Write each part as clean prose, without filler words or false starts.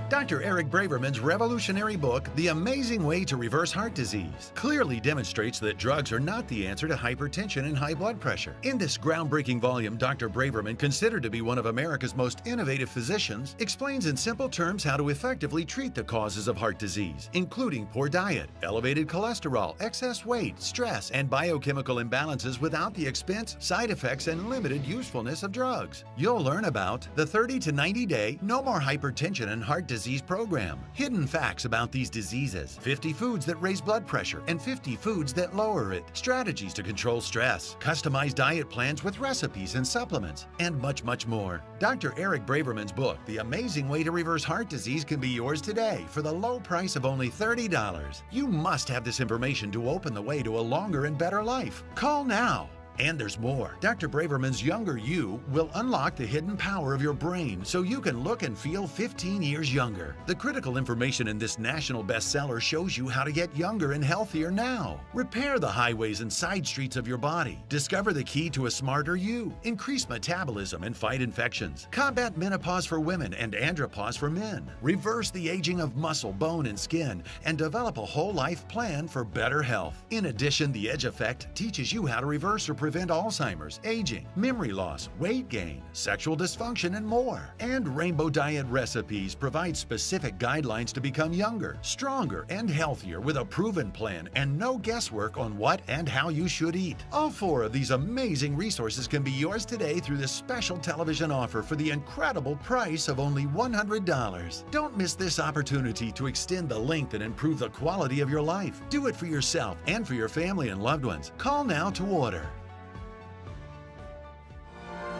Dr. Eric Braverman's revolutionary book, The Amazing Way to Reverse Heart Disease, clearly demonstrates that drugs are not the answer to hypertension and high blood pressure. In this groundbreaking volume, Dr. Braverman, considered to be one of America's most innovative physicians, explains in simple terms how to effectively treat the causes of heart disease, including poor diet, elevated cholesterol, excess weight, stress, and biochemical imbalances without the expense, side effects, and limited usefulness of drugs. You'll learn about the 30 to 90 day No More Hypertension and Heart Disease program, hidden facts about these diseases, 50 foods that raise blood pressure and 50 foods that lower it, strategies to control stress, customized diet plans with recipes and supplements, and much, much more. Dr. Eric Braverman's book, The Amazing Way to Reverse Heart Disease, can be yours today for the low price of only $30. You must have this information to open the way to a longer and better life. Call now. And there's more. Dr. Braverman's Younger You will unlock the hidden power of your brain so you can look and feel 15 years younger. The critical information in this national bestseller shows you how to get younger and healthier now. Repair the highways and side streets of your body. Discover the key to a smarter you. Increase metabolism and fight infections. Combat menopause for women and andropause for men. Reverse the aging of muscle, bone, and skin, and develop a whole life plan for better health. In addition, the Edge Effect teaches you how to reverse or prevent Alzheimer's, aging, memory loss, weight gain, sexual dysfunction, and more. And Rainbow Diet Recipes provide specific guidelines to become younger, stronger, and healthier with a proven plan and no guesswork on what and how you should eat. All 4 of these amazing resources can be yours today through this special television offer for the incredible price of only $100. Don't miss this opportunity to extend the length and improve the quality of your life. Do it for yourself and for your family and loved ones. Call now to order.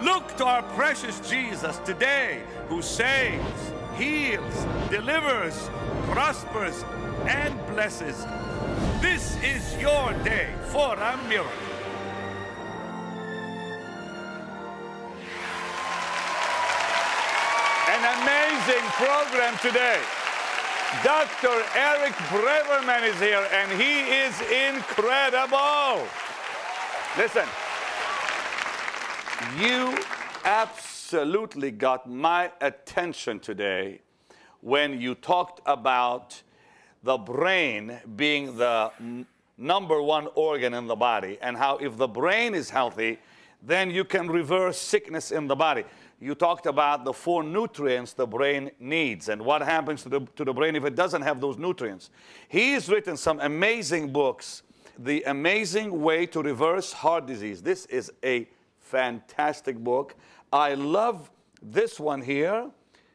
Look to our precious Jesus today, who saves, heals, delivers, prospers, and blesses. This is your day for a miracle. An amazing program today. Dr. Eric Braverman is here, and he is incredible. Listen. You absolutely got my attention today when you talked about the brain being the #1 organ in the body, and how if the brain is healthy, then you can reverse sickness in the body. You talked about the 4 nutrients the brain needs and what happens to the brain if it doesn't have those nutrients. He's written some amazing books. The Amazing Way to Reverse Heart Disease. This is a fantastic book. I love this one here.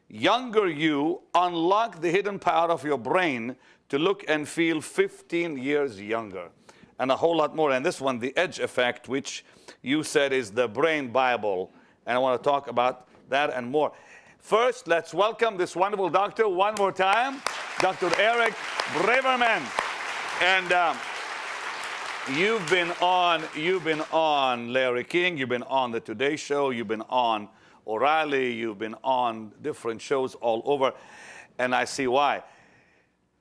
Younger You, Unlock the Hidden Power of Your Brain to Look and Feel 15 years younger. And a whole lot more. And this one, The Edge Effect, which you said is the brain Bible. And I want to talk about that and more. First, let's welcome this wonderful doctor one more time, Dr. Eric Braverman. And you've been on Larry King, you've been on the Today Show, you've been on O'Reilly, you've been on different shows all over, and I see why.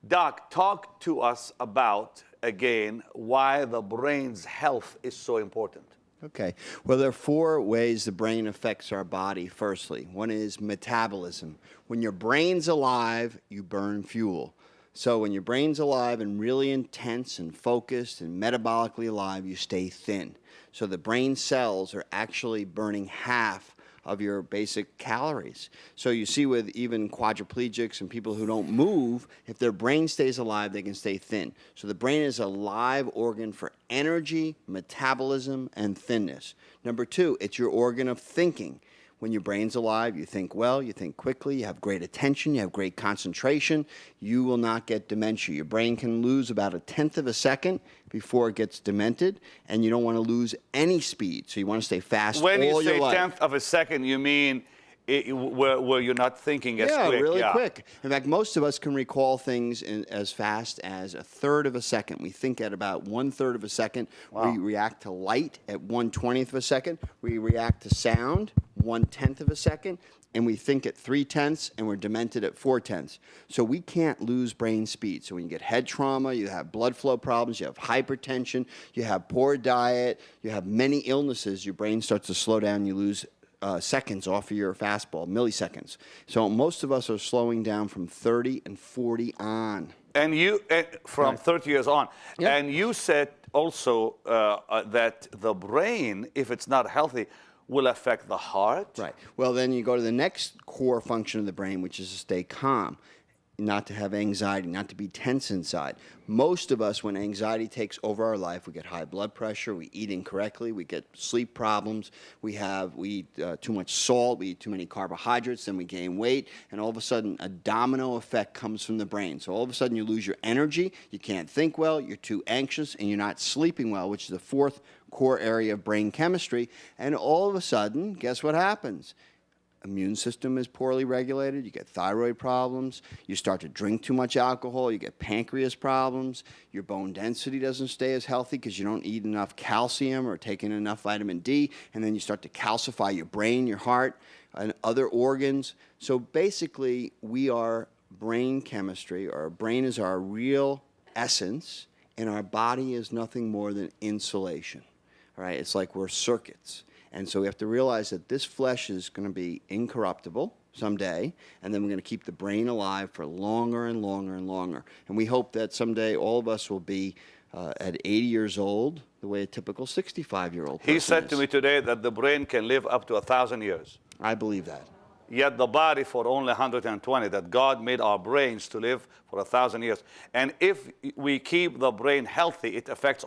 Doc, talk to us about, again, why the brain's health is so important. Okay. Well, there are 4 ways the brain affects our body, firstly. One is metabolism. When your brain's alive, you burn fuel. So when your brain's alive and really intense and focused and metabolically alive, you stay thin. So the brain cells are actually burning half of your basic calories. So you see with even quadriplegics and people who don't move, if their brain stays alive, they can stay thin. So the brain is a live organ for energy, metabolism, and thinness. Number 2, it's your organ of thinking. When your brain's alive, you think well, you think quickly, you have great attention, you have great concentration, you will not get dementia. Your brain can lose about 1/10 of a second before it gets demented, and you don't want to lose any speed, so you want to stay fast all your life. When you say 1/10 of a second, you mean where you're not thinking as quick. Yeah, really quick. In fact, most of us can recall things as fast as 1/3 of a second. We think at about 1/3 of a second. Wow. We react to light at 1/20th of a second. We react to sound 1/10 of a second. And we think at 3/10, and we're demented at 4/10. So we can't lose brain speed. So when you get head trauma, you have blood flow problems, you have hypertension, you have poor diet, you have many illnesses, your brain starts to slow down, you lose seconds off of your fastball, milliseconds. So most of us are slowing down from 30 and 40 on. And you, from 30 years on. Yeah. And you said also that the brain, if it's not healthy, will affect the heart. Right. Well, then you go to the next core function of the brain, which is to stay calm, not to have anxiety, not to be tense inside. Most of us, when anxiety takes over our life, we get high blood pressure, we eat incorrectly, we get sleep problems, we eat too much salt, we eat too many carbohydrates, then we gain weight, and all of a sudden a domino effect comes from the brain. So all of a sudden you lose your energy, you can't think well, you're too anxious, and you're not sleeping well, which is the fourth core area of brain chemistry. And all of a sudden, guess what happens? Immune system is poorly regulated, you get thyroid problems, you start to drink too much alcohol, you get pancreas problems, your bone density doesn't stay as healthy because you don't eat enough calcium or take in enough vitamin D, and then you start to calcify your brain, your heart, and other organs. So basically, we are brain chemistry. Our brain is our real essence, and our body is nothing more than insulation. All right? It's like we're circuits. And so we have to realize that this flesh is going to be incorruptible someday, and then we're going to keep the brain alive for longer and longer and longer. And we hope that someday all of us will be at 80 years old, the way a typical 65-year-old person He said is. to me today that the brain can live up to 1,000 years. I believe that. Yet the body for only 120, that God made our brains to live for 1,000 years. And if we keep the brain healthy, it affects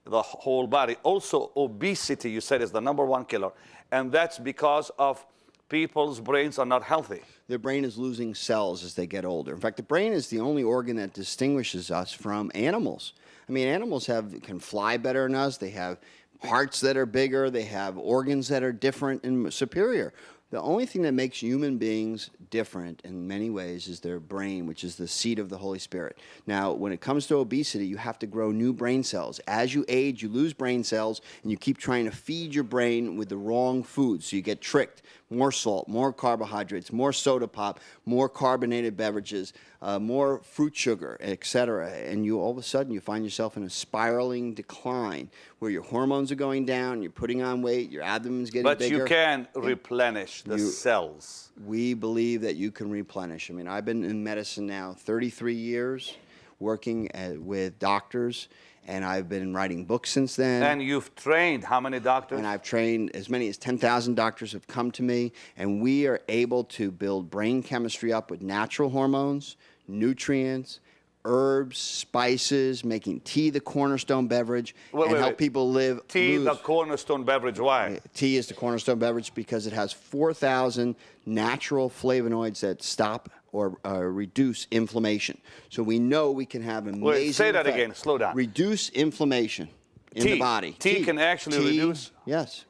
the whole body. Also, obesity, you said, is the #1 killer. And that's because of people's brains are not healthy. Their brain is losing cells as they get older. In fact, the brain is the only organ that distinguishes us from animals. I mean, animals can fly better than us. They have hearts that are bigger. They have organs that are different and superior. The only thing that makes human beings different in many ways is their brain, which is the seat of the Holy Spirit. Now, when it comes to obesity, you have to grow new brain cells. As you age, you lose brain cells, and you keep trying to feed your brain with the wrong foods, so you get tricked. More salt, more carbohydrates, more soda pop, more carbonated beverages, more fruit sugar, etc. And you all of a sudden you find yourself in a spiraling decline where your hormones are going down, you're putting on weight, your abdomen's getting bigger. But you can replenish the cells. We believe that you can replenish. I mean, I've been in medicine now 33 years, working with doctors, and I've been writing books since then. And you've trained how many doctors? And I've trained as many as 10,000 doctors have come to me, and we are able to build brain chemistry up with natural hormones, nutrients, herbs, spices, making tea the cornerstone beverage, and help people live. Tea, the cornerstone beverage, why? Tea is the cornerstone beverage because it has 4,000 natural flavonoids that stop or reduce inflammation. So we know we can have amazing Wait, say that effect. again, slow down. Reduce inflammation in the body. Tea can actually reduce? Yes.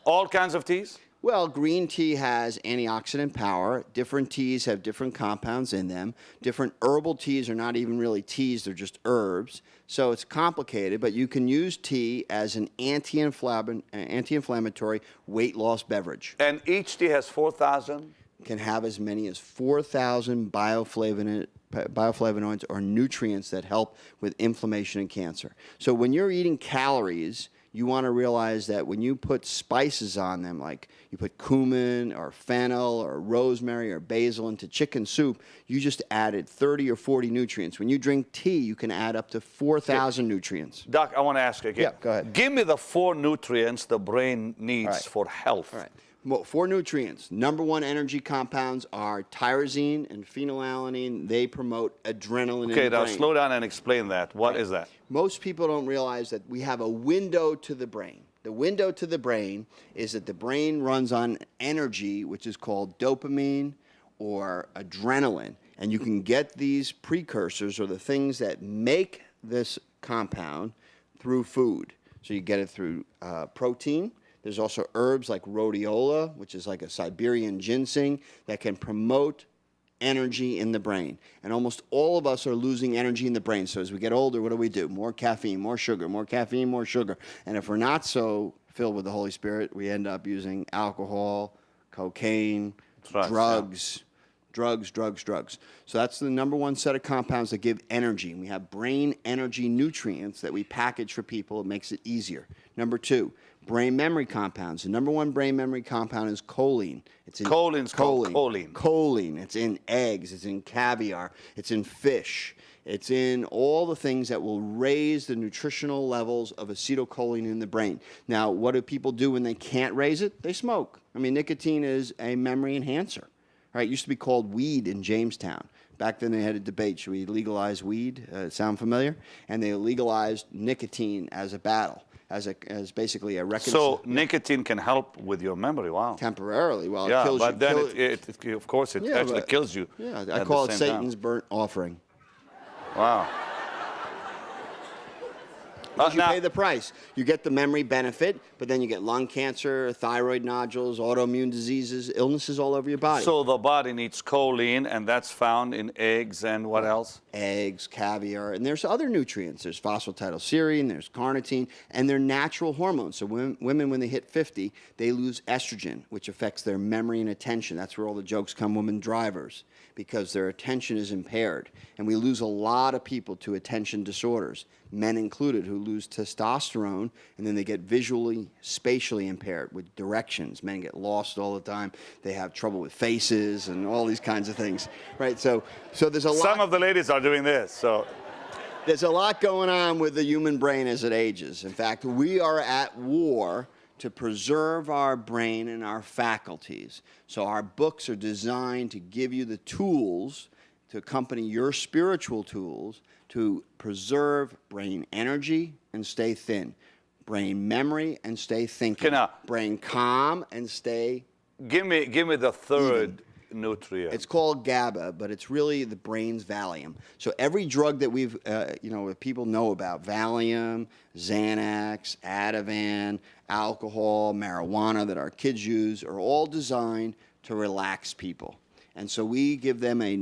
All kinds of teas? Well, green tea has antioxidant power. Different teas have different compounds in them. Different herbal teas are not even really teas, they're just herbs. So it's complicated, but you can use tea as an anti-inflammatory weight loss beverage. And each tea has 4,000? Can have as many as 4,000 bioflavonoids or nutrients that help with inflammation and cancer. So when you're eating calories, you want to realize that when you put spices on them, like you put cumin or fennel or rosemary or basil into chicken soup, you just added 30 or 40 nutrients. When you drink tea, you can add up to 4,000 nutrients. Doc, I want to ask you again. Yeah, go ahead. Give me the 4 nutrients the brain needs for health. All right. Well, 4 nutrients. #1 energy compounds are tyrosine and phenylalanine. They promote adrenaline in the brain. Okay, now slow down and explain that. What is that? Most people don't realize that we have a window to the brain. The window to the brain is that the brain runs on energy, which is called dopamine or adrenaline. And you can get these precursors or the things that make this compound through food. So you get it through protein. There's also herbs like rhodiola, which is like a Siberian ginseng, that can promote energy in the brain. And almost all of us are losing energy in the brain. So as we get older, what do? More caffeine, more sugar, more caffeine, more sugar. And if we're not so filled with the Holy Spirit, we end up using alcohol, cocaine, drugs. So that's the #1 set of compounds that give energy. And we have brain energy nutrients that we package for people. It makes it easier. #2, brain memory compounds. The number one brain memory compound is choline. It's in Choline's called choline. Choline. It's in eggs. It's in caviar. It's in fish. It's in all the things that will raise the nutritional levels of acetylcholine in the brain. Now, what do people do when they can't raise it? They smoke. I mean, nicotine is a memory enhancer. Right? It used to be called weed in Jamestown. Back then they had a debate, should we legalize weed? Sound familiar? And they legalized nicotine as a battle, as basically a So nicotine can help with your memory, wow. Temporarily, well, yeah, it kills but you. then of course it actually kills you. Yeah, I call it Satan's burnt offering. Wow. Because you pay the price. You get the memory benefit, but then you get lung cancer, thyroid nodules, autoimmune diseases, illnesses all over your body. So the body needs choline, and that's found in eggs and what else? Eggs, caviar, and there's other nutrients. There's phosphatidylserine, there's carnitine, and they're natural hormones. So women, when they hit 50, they lose estrogen, which affects their memory and attention. That's where all the jokes come, women drivers, because their attention is impaired. And we lose a lot of people to attention disorders, men included, who lose testosterone, and then they get visually, spatially impaired with directions. Men get lost all the time. They have trouble with faces and all these kinds of things, right? So there's a lot. Some of the ladies are doing this, so. There's a lot going on with the human brain as it ages. In fact, we are at war to preserve our brain and our faculties. So our books are designed to give you the tools to accompany your spiritual tools to preserve brain energy and stay thin, brain memory and stay thinking, brain calm and stay. Give me the third nutrient. It's called GABA, but it's really the brain's Valium. So every drug that we've, people know about, Valium, Xanax, Ativan, alcohol, marijuana that our kids use, are all designed to relax people. And so we give them a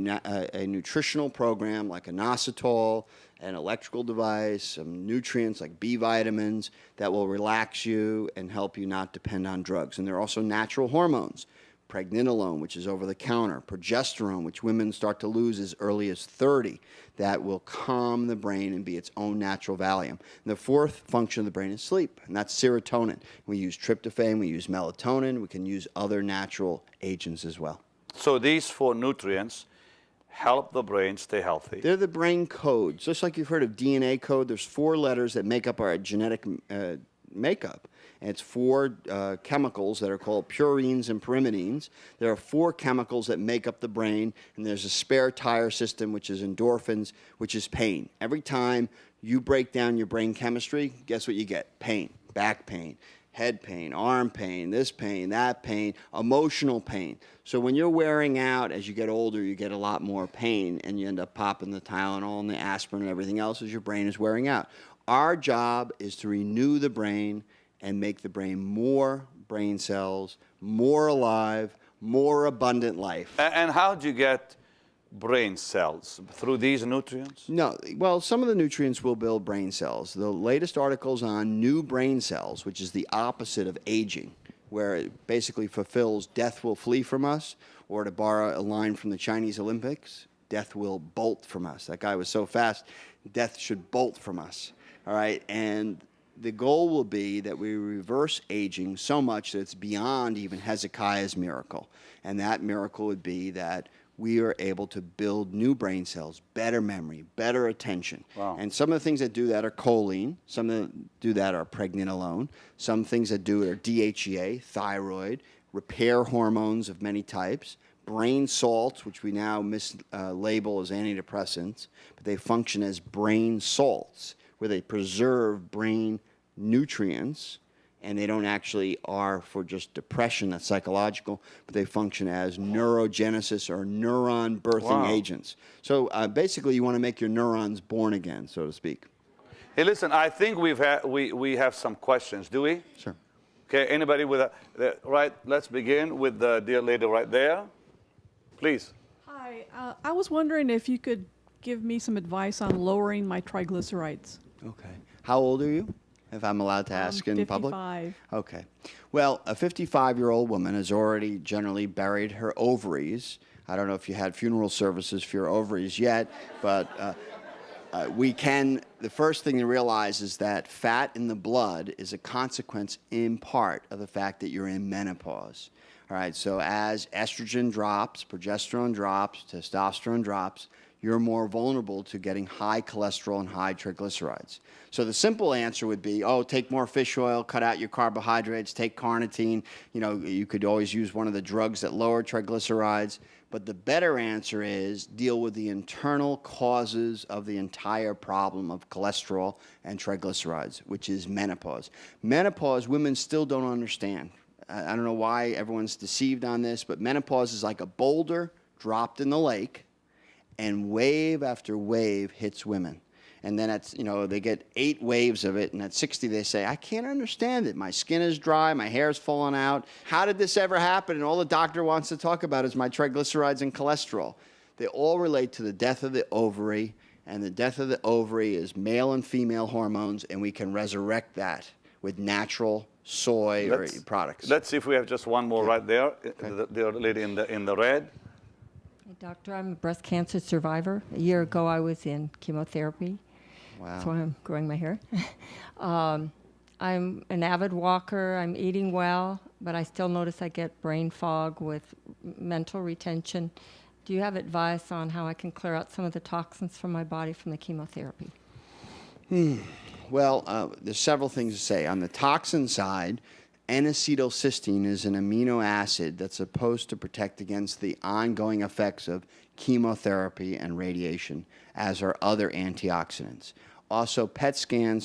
nutritional program like inositol, an electrical device, some nutrients like B vitamins that will relax you and help you not depend on drugs. And they're also natural hormones. Pregnenolone, which is over the counter, progesterone, which women start to lose as early as 30, that will calm the brain and be its own natural Valium. And the fourth function of the brain is sleep, and that's serotonin. We use tryptophan, we use melatonin, we can use other natural agents as well. So these four nutrients help the brain stay healthy. They're the brain codes. Just like you've heard of DNA code, there's 4 letters that make up our genetic makeup. And it's 4 chemicals that are called purines and pyrimidines. There are 4 chemicals that make up the brain, and there's a spare tire system, which is endorphins, which is pain. Every time you break down your brain chemistry, guess what you get? Pain, back pain, head pain, arm pain, this pain, that pain, emotional pain. So when you're wearing out, as you get older, you get a lot more pain, and you end up popping the Tylenol and the aspirin and everything else as your brain is wearing out. Our job is to renew the brain and make the brain more brain cells, more alive, more abundant life. And how do you get brain cells? Through these nutrients? No, well, some of the nutrients will build brain cells. The latest articles on new brain cells, which is the opposite of aging, where it basically fulfills death will flee from us, or to borrow a line from the Chinese Olympics, death will bolt from us. That guy was so fast, death should bolt from us. All right, and the goal will be that we reverse aging so much that it's beyond even Hezekiah's miracle. And that miracle would be that we are able to build new brain cells, better memory, better attention. Wow. And some of the things that do that are choline. Some that do that are pregnenolone. Some things that do it are DHEA, thyroid, repair hormones of many types, brain salts, which we now mislabel as antidepressants, but they function as brain salts, where they preserve brain nutrients, and they don't actually are for just depression, that's psychological, but they function as neurogenesis or neuron birthing agents. So basically you want to make your neurons born again, so to speak. Hey, listen, I think we have some questions, do we? Sure. Okay, anybody with right, let's begin with the dear lady right there. Please. Hi, I was wondering if you could give me some advice on lowering my triglycerides. Okay. How old are you, if I'm allowed to ask in public? 55. Okay. Well, a 55-year-old woman has already generally buried her ovaries. I don't know if you had funeral services for your ovaries yet, but The first thing to realize is that fat in the blood is a consequence in part of the fact that you're in menopause. All right, so as estrogen drops, progesterone drops, testosterone drops, you're more vulnerable to getting high cholesterol and high triglycerides. So the simple answer would be, oh, take more fish oil, cut out your carbohydrates, take carnitine. You know, you could always use one of the drugs that lower triglycerides. But the better answer is deal with the internal causes of the entire problem of cholesterol and triglycerides, which is menopause. Menopause, women still don't understand. I don't know why everyone's deceived on this, but menopause is like a boulder dropped in the lake, and wave after wave hits women. And then they get 8 waves of it, and at 60 they say, I can't understand it. My skin is dry, my hair's falling out. How did this ever happen? And all the doctor wants to talk about is my triglycerides and cholesterol. They all relate to the death of the ovary, and the death of the ovary is male and female hormones, and we can resurrect that with natural soy or products. Let's see if we have just one more right there. Okay. The lady in the red. Hey, doctor, I'm a breast cancer survivor. A year ago, I was in chemotherapy. Wow. That's why I'm growing my hair. I'm an avid walker. I'm eating well, but I still notice I get brain fog with mental retention. Do you have advice on how I can clear out some of the toxins from my body from the chemotherapy? Well, there's several things to say. On the toxin side, N-acetylcysteine is an amino acid that's supposed to protect against the ongoing effects of chemotherapy and radiation, as are other antioxidants. Also, breast cancer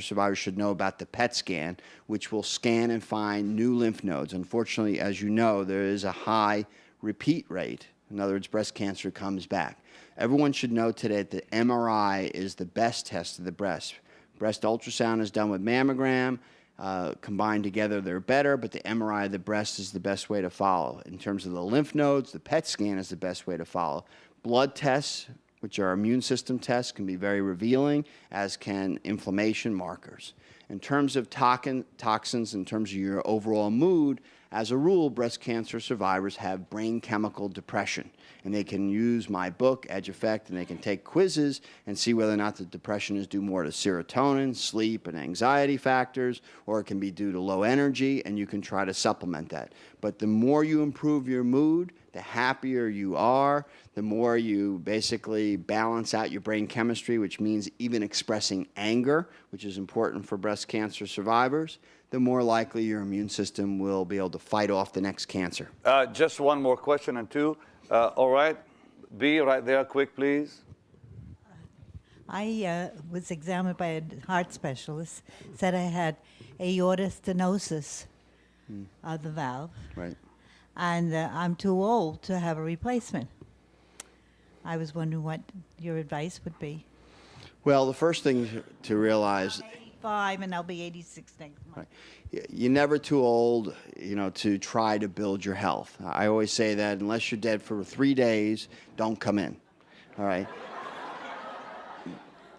survivors should know about the PET scan, which will scan and find new lymph nodes. Unfortunately, as you know, there is a high repeat rate. In other words, breast cancer comes back. Everyone should know today that MRI is the best test of the breast. Breast ultrasound is done with mammogram. Combined together, they're better, but the MRI of the breast is the best way to follow. In terms of the lymph nodes, the PET scan is the best way to follow. Blood tests, which are immune system tests, can be very revealing, as can inflammation markers. In terms of toxins, in terms of your overall mood, as a rule, breast cancer survivors have brain chemical depression. And they can use my book, Edge Effect, and they can take quizzes and see whether or not the depression is due more to serotonin, sleep, and anxiety factors, or it can be due to low energy, and you can try to supplement that. But the more you improve your mood, the happier you are, the more you basically balance out your brain chemistry, which means even expressing anger, which is important for breast cancer survivors, the more likely your immune system will be able to fight off the next cancer. Just one more question and two. All right. B, right there, quick, please. I was examined by a heart specialist, said I had aortic stenosis of the valve. Right. And I'm too old to have a replacement. I was wondering what your advice would be. Well, the first thing to realize... I'm 85 and I'll be 86 next month. Right. You're never too old, to try to build your health. I always say that unless you're dead for 3 days, don't come in. All right?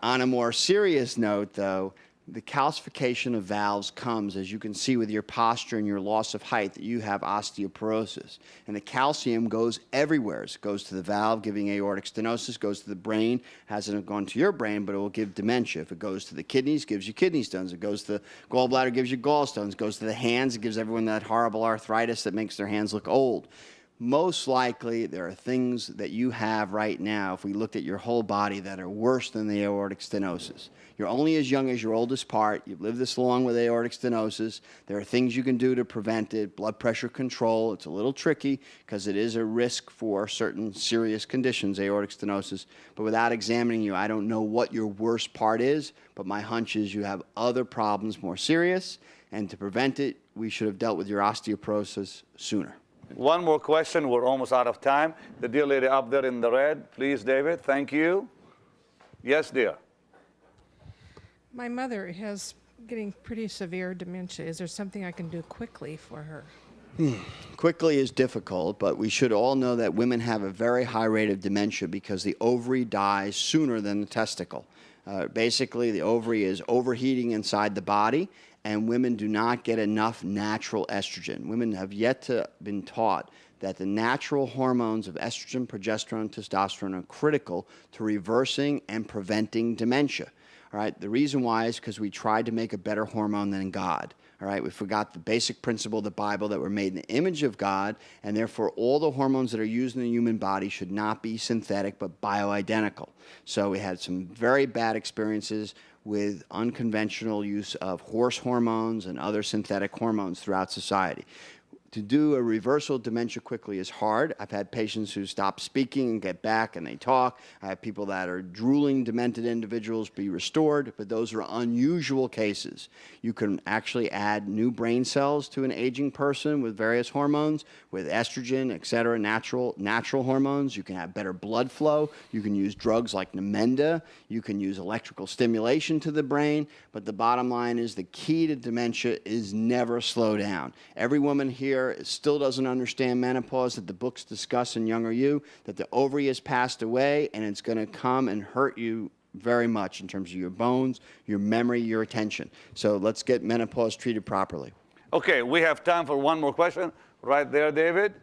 On a more serious note, though, the calcification of valves comes, as you can see with your posture and your loss of height, that you have osteoporosis. And the calcium goes everywhere. It goes to the valve, giving aortic stenosis, goes to the brain, hasn't gone to your brain, but it will give dementia. If it goes to the kidneys, gives you kidney stones. If it goes to the gallbladder, gives you gallstones. It goes to the hands, it gives everyone that horrible arthritis that makes their hands look old. Most likely, there are things that you have right now, if we looked at your whole body, that are worse than the aortic stenosis. You're only as young as your oldest part. You've lived this long with aortic stenosis. There are things you can do to prevent it. Blood pressure control. It's a little tricky because it is a risk for certain serious conditions, aortic stenosis. But without examining you, I don't know what your worst part is, but my hunch is you have other problems more serious, and to prevent it, we should have dealt with your osteoporosis sooner. One more question. We're almost out of time. The dear lady up there in the red, please, David. Thank you. Yes, dear. My mother has getting pretty severe dementia. Is there something I can do quickly for her? Quickly is difficult, but we should all know that women have a very high rate of dementia because the ovary dies sooner than the testicle. Basically, the ovary is overheating inside the body, and women do not get enough natural estrogen. Women have yet to been taught that the natural hormones of estrogen, progesterone, testosterone are critical to reversing and preventing dementia. All right, the reason why is because we tried to make a better hormone than God. All right, we forgot the basic principle of the Bible that we're made in the image of God, and therefore all the hormones that are used in the human body should not be synthetic but bioidentical. So we had some very bad experiences with unconventional use of horse hormones and other synthetic hormones throughout society. To do a reversal of dementia quickly is hard. I've had patients who stop speaking and get back and they talk. I have people that are drooling, demented individuals be restored, but those are unusual cases. You can actually add new brain cells to an aging person with various hormones, with estrogen, et cetera, natural hormones. You can have better blood flow. You can use drugs like Namenda. You can use electrical stimulation to the brain. But the bottom line is the key to dementia is never slow down. Every woman here still doesn't understand menopause, that the books discuss in Younger You, that the ovary has passed away and it's going to come and hurt you very much in terms of your bones, your memory, your attention. So let's get menopause treated properly. Okay, we have time for one more question. Right there, David.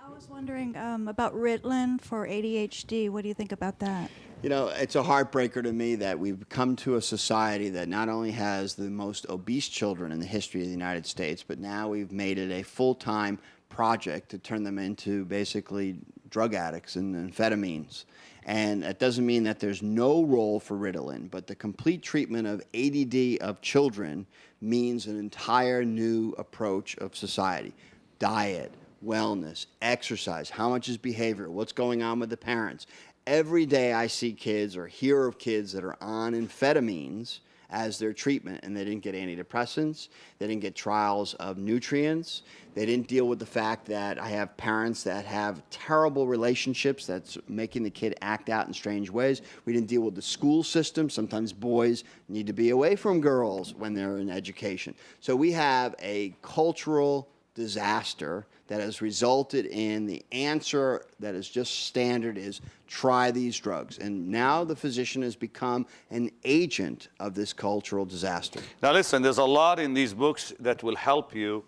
I was wondering about Ritalin for ADHD. What do you think about that? You know, it's a heartbreaker to me that we've come to a society that not only has the most obese children in the history of the United States, but now we've made it a full-time project to turn them into basically drug addicts and amphetamines. And that doesn't mean that there's no role for Ritalin, but the complete treatment of ADD of children means an entire new approach of society. Diet, wellness, exercise, how much is behavior, what's going on with the parents. Every day I see kids or hear of kids that are on amphetamines as their treatment, and they didn't get antidepressants, they didn't get trials of nutrients, they didn't deal with the fact that I have parents that have terrible relationships that's making the kid act out in strange ways. We didn't deal with the school system. Sometimes boys need to be away from girls when they're in education. So we have a cultural disaster that has resulted in the answer that is just standard is try these drugs. And now the physician has become an agent of this cultural disaster. Now listen, there's a lot in these books that will help you.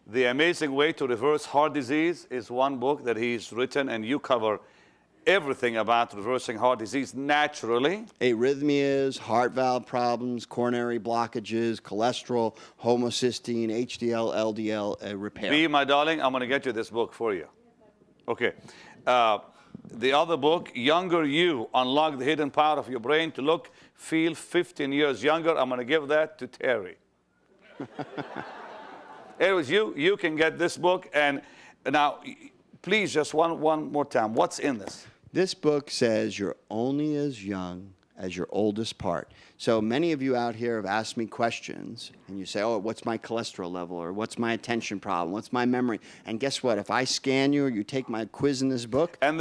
The Amazing Way to Reverse Heart Disease is one book that he's written, and you cover everything about reversing heart disease naturally. Arrhythmias, heart valve problems, coronary blockages, cholesterol, homocysteine, HDL, LDL, repair. B, my darling, I'm going to get you this book for you. Okay. The other book, Younger You, Unlock the Hidden Power of Your Brain to Look, Feel 15 Years Younger. I'm going to give that to Terry. Anyways, you can get this book. And now, please, just one more time. What's in this? This book says you're only as young as your oldest part. So many of you out here have asked me questions, and you say, oh, what's my cholesterol level, or what's my attention problem, what's my memory? And guess what? If I scan you or you take my quiz in this book, and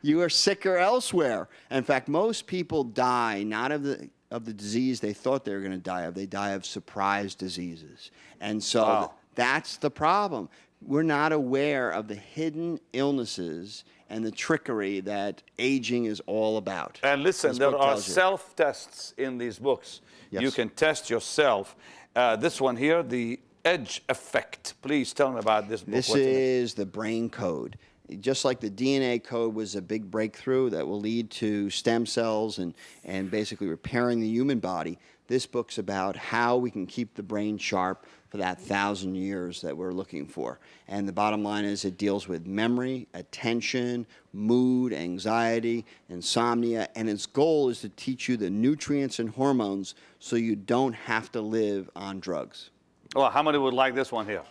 you are sicker elsewhere. In fact, most people die not of the disease they thought they were going to die of. They die of surprise diseases. And so that's the problem. We're not aware of the hidden illnesses and the trickery that aging is all about. And listen, there are self-tests in these books. Yes. You can test yourself. This one here, the Edge Effect. Please tell me about this book. This is the brain code. Just like the DNA code was a big breakthrough that will lead to stem cells and basically repairing the human body, this book's about how we can keep the brain sharp for that 1,000 years that we're looking for. And the bottom line is it deals with memory, attention, mood, anxiety, insomnia, and its goal is to teach you the nutrients and hormones so you don't have to live on drugs. Well, how many would like this one here?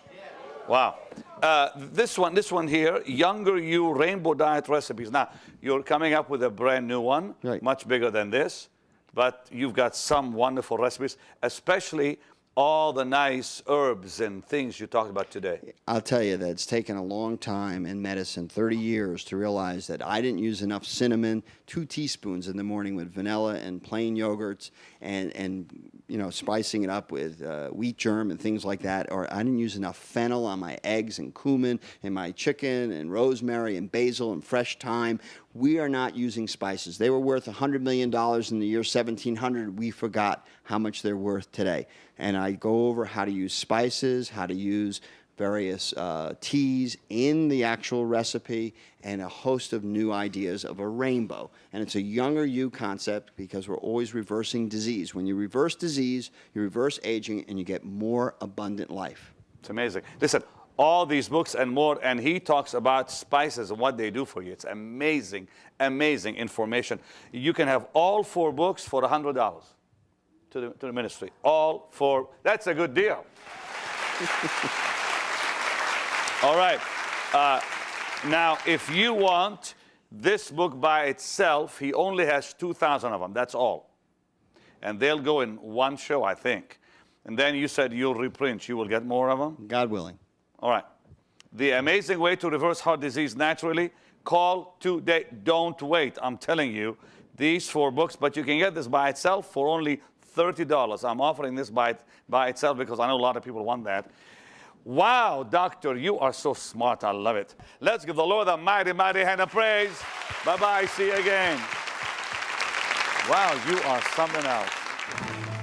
Wow. This one here, Younger You Rainbow Diet Recipes. Now, you're coming up with a brand new one, right, much bigger than this, but you've got some wonderful recipes, especially all the nice herbs and things you talked about today. I'll tell you that it's taken a long time in medicine, 30 years, to realize that I didn't use enough cinnamon, 2 teaspoons in the morning with vanilla and plain yogurts, and you know, spicing it up with wheat germ and things like that. Or I didn't use enough fennel on my eggs and cumin and my chicken and rosemary and basil and fresh thyme. We are not using spices. They were worth $100 million in the year 1700. We forgot how much they're worth today. And I go over how to use spices, how to use various teas in the actual recipe, and a host of new ideas of a rainbow. And it's a younger you concept because we're always reversing disease. When you reverse disease, you reverse aging, and you get more abundant life. It's amazing. Listen, all these books and more, and he talks about spices and what they do for you. It's amazing, amazing information. You can have all 4 books for $100 to the ministry. All 4. That's a good deal. All right. Now, if you want this book by itself, he only has 2,000 of them. That's all. And they'll go in one show, I think. And then you said you'll reprint. You will get more of them? God willing. All right. The Amazing Way to Reverse Heart Disease Naturally. Call today. Don't wait. I'm telling you, these 4 books, but you can get this by itself for only $30. I'm offering this by itself because I know a lot of people want that. Wow, doctor, you are so smart. I love it. Let's give the Lord a mighty, mighty hand of praise. Bye-bye. See you again. Wow, you are something else.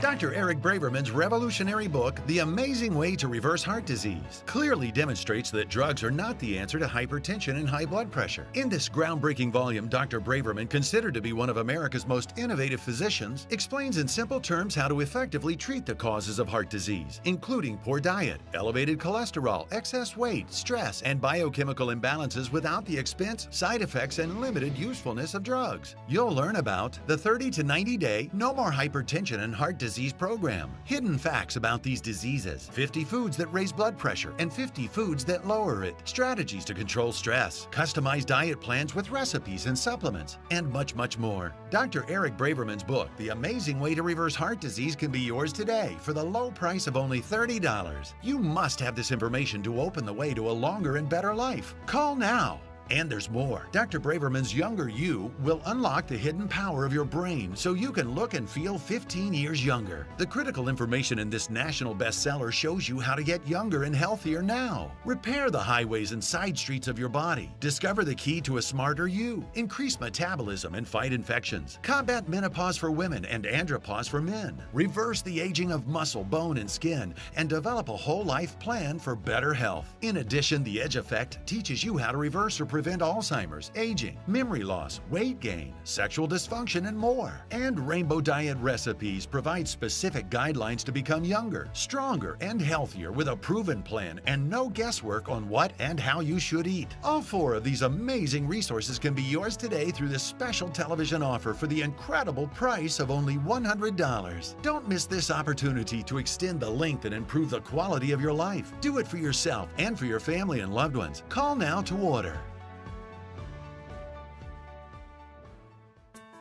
Dr. Eric Braverman's revolutionary book, The Amazing Way to Reverse Heart Disease, clearly demonstrates that drugs are not the answer to hypertension and high blood pressure. In this groundbreaking volume, Dr. Braverman, considered to be one of America's most innovative physicians, explains in simple terms how to effectively treat the causes of heart disease, including poor diet, elevated cholesterol, excess weight, stress, and biochemical imbalances without the expense, side effects, and limited usefulness of drugs. You'll learn about the 30 to 90-day No More Hypertension and Heart Disease program, hidden facts about these diseases, 50 foods that raise blood pressure and 50 foods that lower it, strategies to control stress, customized diet plans with recipes and supplements, and much, much more. Dr. Eric Braverman's book, The Amazing Way to Reverse Heart Disease, can be yours today for the low price of only $30. You must have this information to open the way to a longer and better life. Call now. And there's more. Dr. Braverman's younger you will unlock the hidden power of your brain so you can look and feel 15 years younger. The critical information in this national bestseller shows you how to get younger and healthier now. Repair the highways and side streets of your body. Discover the key to a smarter you. Increase metabolism and fight infections. Combat menopause for women and andropause for men. Reverse the aging of muscle, bone, and skin, and develop a whole life plan for better health. In addition, the Edge Effect teaches you how to reverse or prevent Alzheimer's, aging, memory loss, weight gain, sexual dysfunction, and more. And Rainbow Diet Recipes provide specific guidelines to become younger, stronger, and healthier with a proven plan and no guesswork on what and how you should eat. All 4 of these amazing resources can be yours today through this special television offer for the incredible price of only $100. Don't miss this opportunity to extend the length and improve the quality of your life. Do it for yourself and for your family and loved ones. Call now to order.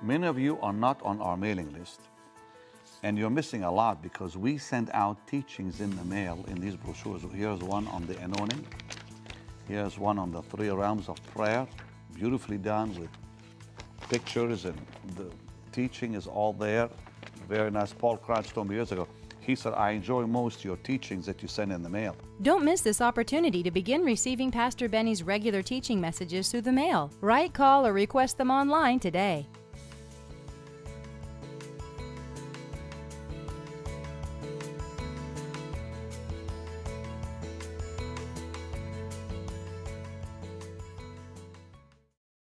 Many of you are not on our mailing list, and you're missing a lot because we send out teachings in the mail in these brochures. Here's one on the anointing. Here's one on the 3 realms of prayer, beautifully done with pictures, and the teaching is all there. Very nice. Paul Crouch told me years ago, he said, I enjoy most your teachings that you send in the mail. Don't miss this opportunity to begin receiving Pastor Benny's regular teaching messages through the mail. Write, call, or request them online today.